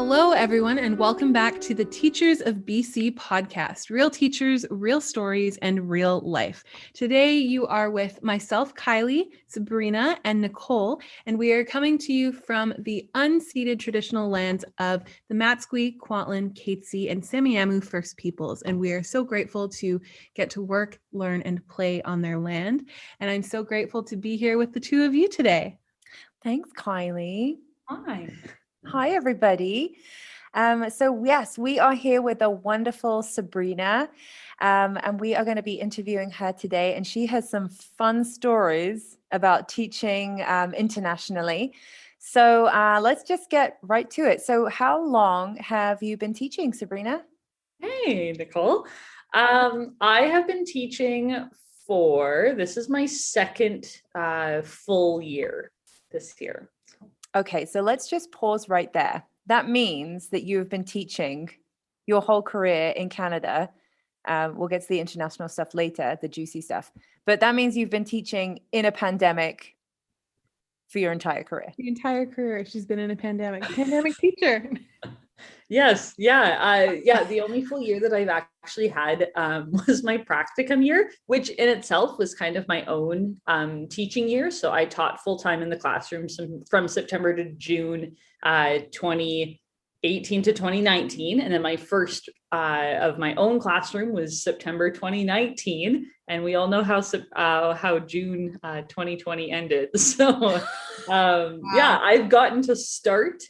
Hello, everyone, and welcome back to the Teachers of BC podcast, real teachers, real stories, and real life. Today, you are with myself, Kylie, Sabrina, and Nicole, and we are coming to you from the unceded traditional lands of the Matsqui, Kwantlen, Katzie, and Semiahmoo First Peoples, and we are so grateful to get to work, learn, and play on their land, and I'm so grateful to be here with the two of you today. Thanks, Kylie. Hi. Hi, everybody. So yes, we are here with the wonderful Sabrina, and we are going to be interviewing her today. And she has some fun stories about teaching internationally. So let's just get right to it. So how long have you been teaching, Sabrina? Hey, Nicole. I have been teaching this is my second full year this year. Okay, so let's just pause right there. That means that you have been teaching your whole career in Canada. We'll get to the international stuff later, the juicy stuff. But that means you've been teaching in a pandemic for your entire career. The entire career, she's been in a pandemic teacher. Yes, yeah. The only full year that I've actually had was my practicum year, which in itself was kind of my own teaching year. So I taught full time in the classroom from September to June 2018 to 2019, and then my first of my own classroom was September 2019, and we all know how June 2020 ended. So yeah, I've gotten to start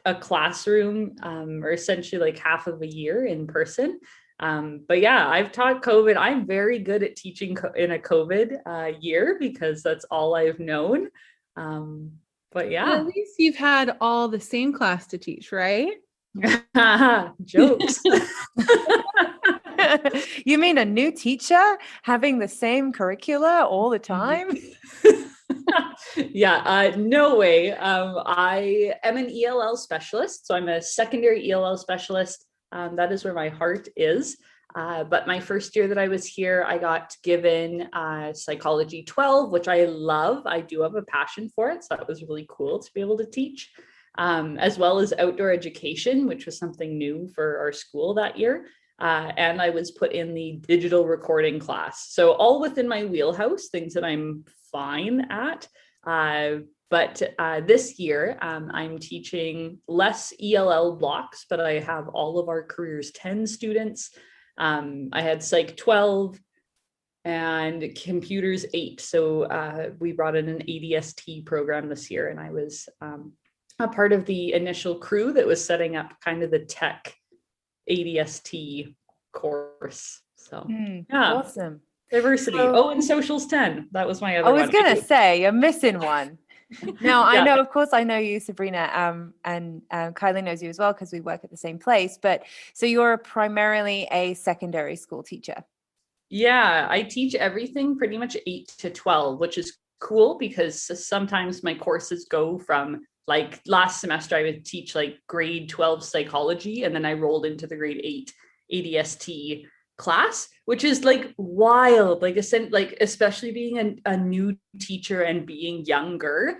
a classroom or essentially like half of a year in person. But yeah, I've taught COVID. I'm very good at teaching in a COVID year because that's all I've known. But yeah. Well, at least you've had all the same class to teach, right? Jokes. You mean a new teacher having the same curricula all the time? Yeah, no way. I am an ELL specialist, so I'm a secondary ELL specialist. That is where my heart is. But my first year that I was here, I got given Psychology 12, which I love. I do have a passion for it, so that was really cool to be able to teach, as well as outdoor education, which was something new for our school that year. And I was put in the digital recording class. So all within my wheelhouse, things that I'm fine at. But this year, I'm teaching less ELL blocks, but I have all of our careers 10 students. I had Psych 12 and Computers 8. So we brought in an ADST program this year, and I was a part of the initial crew that was setting up kind of the tech ADST course. So yeah, awesome. Diversity. And socials 10. That was my other one. I was going to say, you're missing one. Now, Yeah. I know, of course, I know you, Sabrina, and Kylie knows you as well because we work at the same place. But so you're primarily a secondary school teacher. Yeah, I teach everything pretty much 8 to 12, which is cool because sometimes my courses go from like last semester, I would teach like grade 12 psychology, and then I rolled into the grade 8 ADST class, which is like wild, like especially being a new teacher and being younger,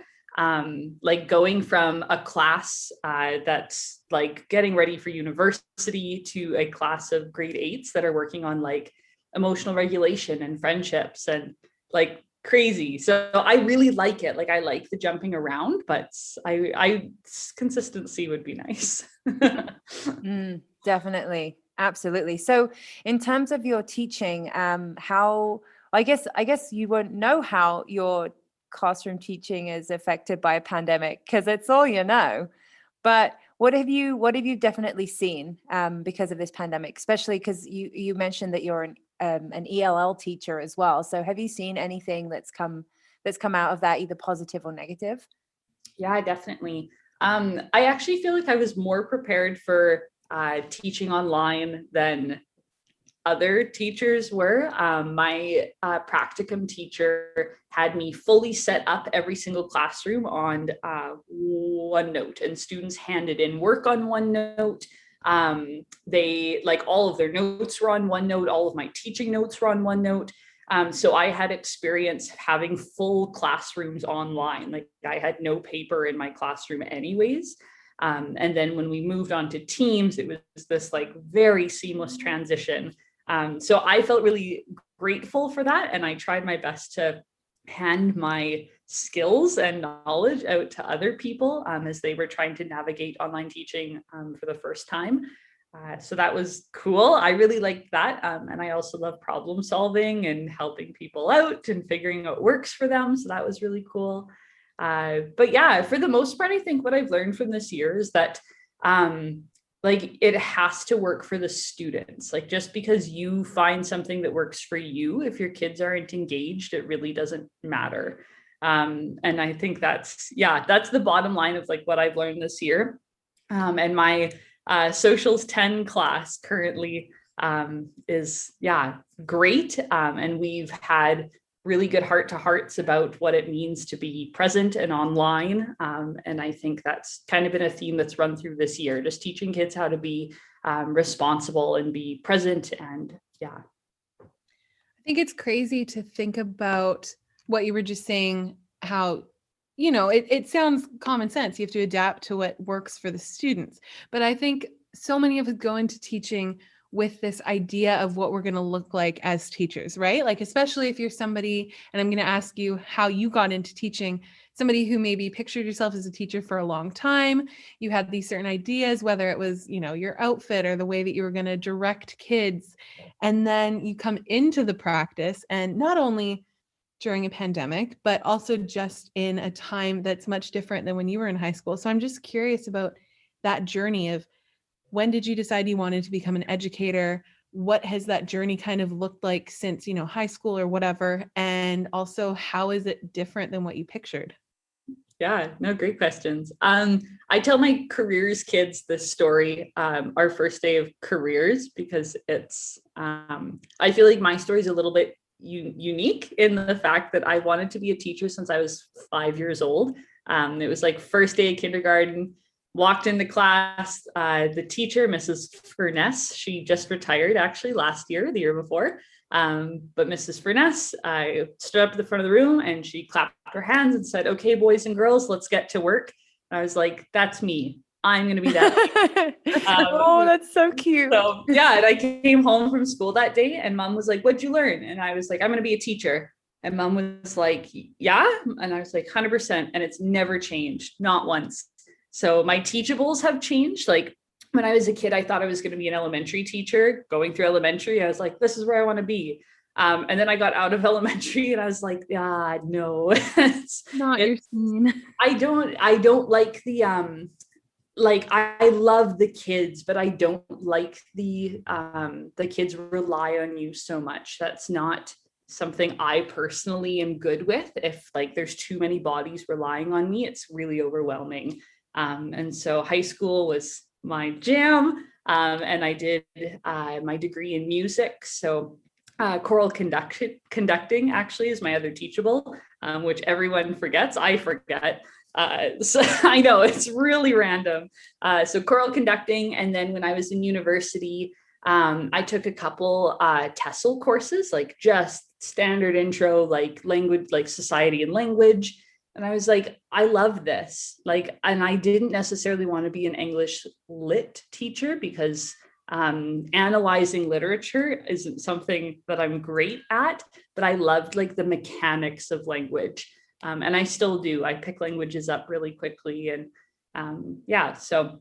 like going from a class that's like getting ready for university to a class of grade 8s that are working on like emotional regulation and friendships and like crazy. So I really like it. Like I like the jumping around, but I consistency would be nice. Definitely. Absolutely. So in terms of your teaching, how, I guess you won't know how your classroom teaching is affected by a pandemic because it's all you know. But what have you definitely seen because of this pandemic, especially because you mentioned that you're an ELL teacher as well. So have you seen anything that's come out of that, either positive or negative? Yeah, definitely. I actually feel like I was more prepared for teaching online than other teachers were. My practicum teacher had me fully set up every single classroom on OneNote, and students handed in work on OneNote. They like all of their notes were on OneNote. All of my teaching notes were on OneNote. So I had experience having full classrooms online. Like I had no paper in my classroom anyways. And then when we moved on to teams, it was this like very seamless transition. So I felt really grateful for that. And I tried my best to hand my skills and knowledge out to other people as they were trying to navigate online teaching for the first time. So that was cool. I really liked that. And I also love problem solving and helping people out and figuring out what works for them. So that was really cool. But yeah, for the most part, I think what I've learned from this year is that like it has to work for the students. Like just because you find something that works for you, if your kids aren't engaged, it really doesn't matter. And I think that's the bottom line of like what I've learned this year. And my socials 10 class currently is great. And we've had really good heart-to-hearts about what it means to be present and online. And I think that's kind of been a theme that's run through this year, just teaching kids how to be responsible and be present. And I think it's crazy to think about what you were just saying, how, it sounds common sense. You have to adapt to what works for the students. But I think so many of us go into teaching with this idea of what we're going to look like as teachers, right? Like, especially if you're somebody, and I'm going to ask you how you got into teaching, somebody who maybe pictured yourself as a teacher for a long time. You had these certain ideas, whether it was, your outfit or the way that you were going to direct kids. And then you come into the practice, and not only during a pandemic, but also just in a time that's much different than when you were in high school. So I'm just curious about that journey of, when did you decide you wanted to become an educator? What has that journey kind of looked like since, high school or whatever? And also, how is it different than what you pictured? Yeah, no, great questions. I tell my careers kids this story, our first day of careers, because it's, I feel like my story is a little bit unique in the fact that I wanted to be a teacher since I was 5 years old. It was like first day of kindergarten. Walked into class, the teacher, Mrs. Furness, she just retired actually the year before. But Mrs. Furness stood up at the front of the room and she clapped her hands and said, "Okay, boys and girls, let's get to work." And I was like, that's me. I'm going to be that. Oh, that's so cute. So yeah, and I came home from school that day and mom was like, "What'd you learn?" And I was like, "I'm going to be a teacher." And mom was like, "Yeah." And I was like, 100%. And it's never changed, not once. So my teachables have changed. Like when I was a kid, I thought I was going to be an elementary teacher. Going through elementary, I was like, this is where I want to be. And then I got out of elementary and I was like, no, it's not your scene. I don't like the, like I love the kids, but I don't like the kids rely on you so much. That's not something I personally am good with. If like there's too many bodies relying on me, it's really overwhelming. And so high school was my jam, and I did my degree in music. So choral conducting actually is my other teachable, which everyone forgets. I forget. So I know it's really random. So choral conducting. And then when I was in university, I took a couple TESOL courses, like just standard intro, like language, like society and language. And I was like, I love this. Like, and I didn't necessarily want to be an English lit teacher because analyzing literature isn't something that I'm great at, but I loved like the mechanics of language. And I still do. I pick languages up really quickly. And so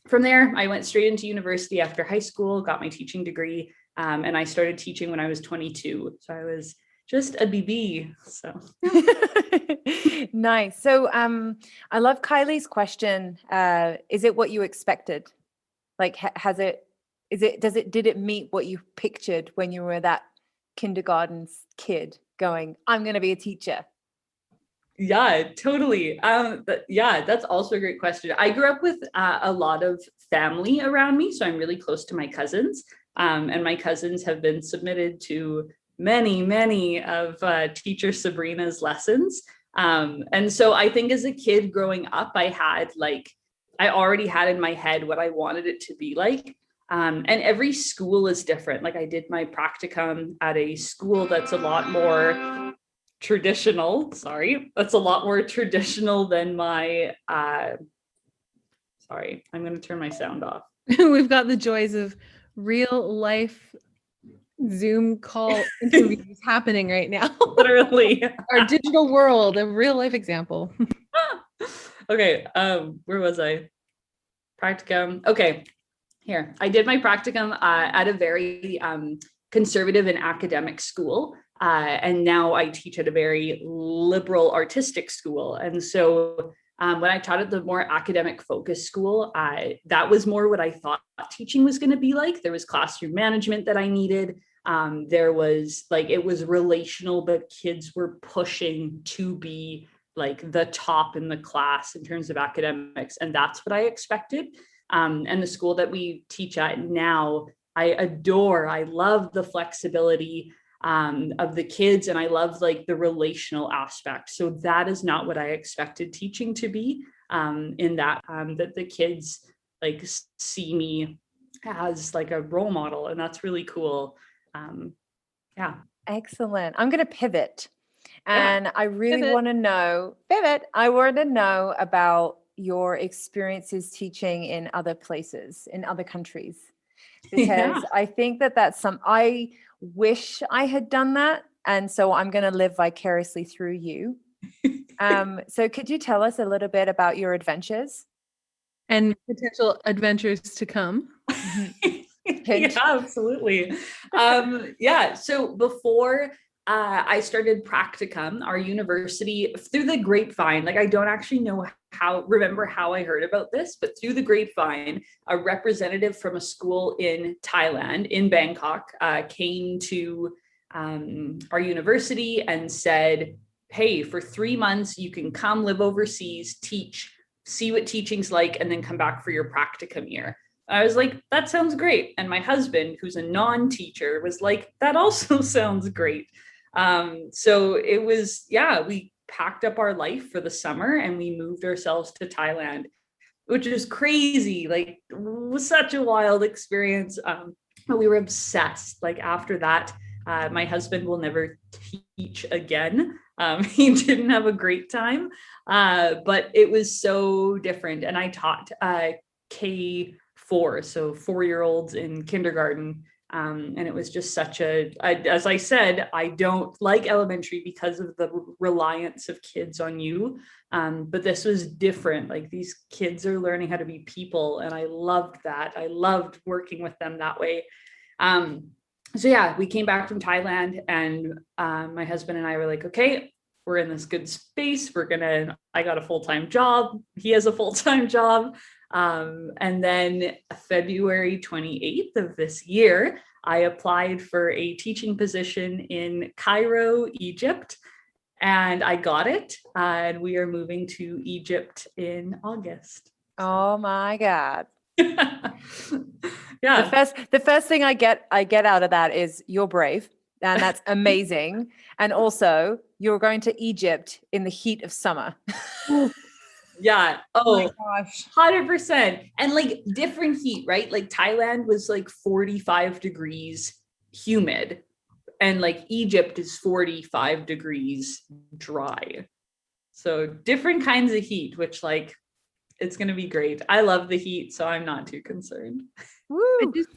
from there, I went straight into university after high school, got my teaching degree, and I started teaching when I was 22. So I was just a BB. So nice. So I love Kylie's question. Is it what you expected? Like, did it meet what you pictured when you were that kindergarten kid going, I'm going to be a teacher? Yeah, totally. That's also a great question. I grew up with a lot of family around me, so I'm really close to my cousins, and my cousins have been submitted to many of teacher Sabrina's lessons. And so I think as a kid growing up, I already had in my head what I wanted it to be like. And every school is different. Like I did my practicum at a school that's a lot more traditional. That's a lot more traditional than my Sorry, I'm going to turn my sound off. We've got the joys of real life Zoom call interviews happening right now. Literally. Our digital world, a real life example. Okay, where was I? Practicum. Okay, here. I did my practicum at a very conservative and academic school. And now I teach at a very liberal artistic school. And so when I taught at the more academic focused school, that was more what I thought teaching was going to be like. There was classroom management that I needed. There was like, it was relational, but kids were pushing to be like the top in the class in terms of academics. And that's what I expected. And the school that we teach at now, I love the flexibility of the kids, and I love like the relational aspect. So that is not what I expected teaching to be, in that the kids like see me as like a role model, and that's really cool. Yeah. Excellent. I'm going to pivot. And I really Pivot. want to know, I want to know about your experiences teaching in other places, in other countries, because I think I wish I had done that. And so I'm going to live vicariously through you. So could you tell us a little bit about your adventures? And potential adventures to come. Yeah, absolutely. So before I started practicum, our university, through the grapevine, like I don't actually remember how I heard about this, but through the grapevine, a representative from a school in Thailand, in Bangkok, came to our university and said, hey, for 3 months, you can come live overseas, teach, see what teaching's like, and then come back for your practicum year. I was like, that sounds great. And my husband, who's a non-teacher, was like, that also sounds great. So it was, we packed up our life for the summer and we moved ourselves to Thailand, which is crazy. Like, it was such a wild experience. But we were obsessed. Like after that, my husband will never teach again. He didn't have a great time, but it was so different. And I taught K4, so 4-year-olds in kindergarten. And it was just as I said, I don't like elementary because of the reliance of kids on you. But this was different. Like these kids are learning how to be people. And I loved that. I loved working with them that way. We came back from Thailand, and my husband and I were like, okay, we're in this good space. I got a full-time job. He has a full-time job. And then February 28th of this year, I applied for a teaching position in Cairo, Egypt, and I got it. And we are moving to Egypt in August. Oh my God. Yeah. The first thing I get out of that is you're brave, and that's amazing. And also you're going to Egypt in the heat of summer. Yeah. Oh my gosh. 100%. And like different heat, right? Like Thailand was like 45 degrees humid, and like Egypt is 45 degrees dry. So different kinds of heat, which like, it's going to be great. I love the heat, so I'm not too concerned.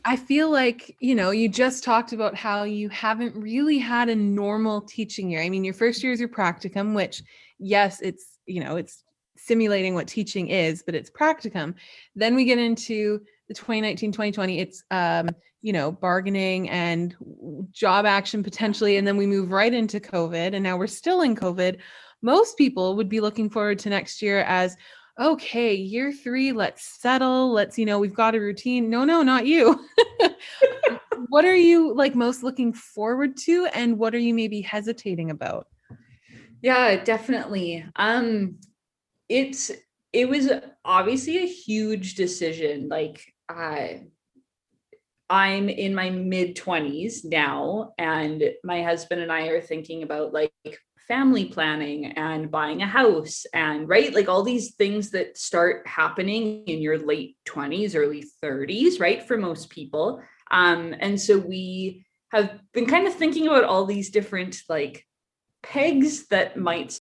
I feel like, you just talked about how you haven't really had a normal teaching year. I mean, your first year is your practicum, which yes, it's simulating what teaching is, but it's practicum. Then we get into the 2019, 2020, it's, bargaining and job action potentially. And then we move right into COVID, and now we're still in COVID. Most people would be looking forward to next year as, okay, year 3, let's settle. We've got a routine. No, not you. What are you like most looking forward to? And what are you maybe hesitating about? Yeah, definitely. It was obviously a huge decision. Like I'm in my mid-20s now, and my husband and I are thinking about like family planning and buying a house, and right, like all these things that start happening in your late 20s, early 30s, right, for most people. And so we have been kind of thinking about all these different like pegs that might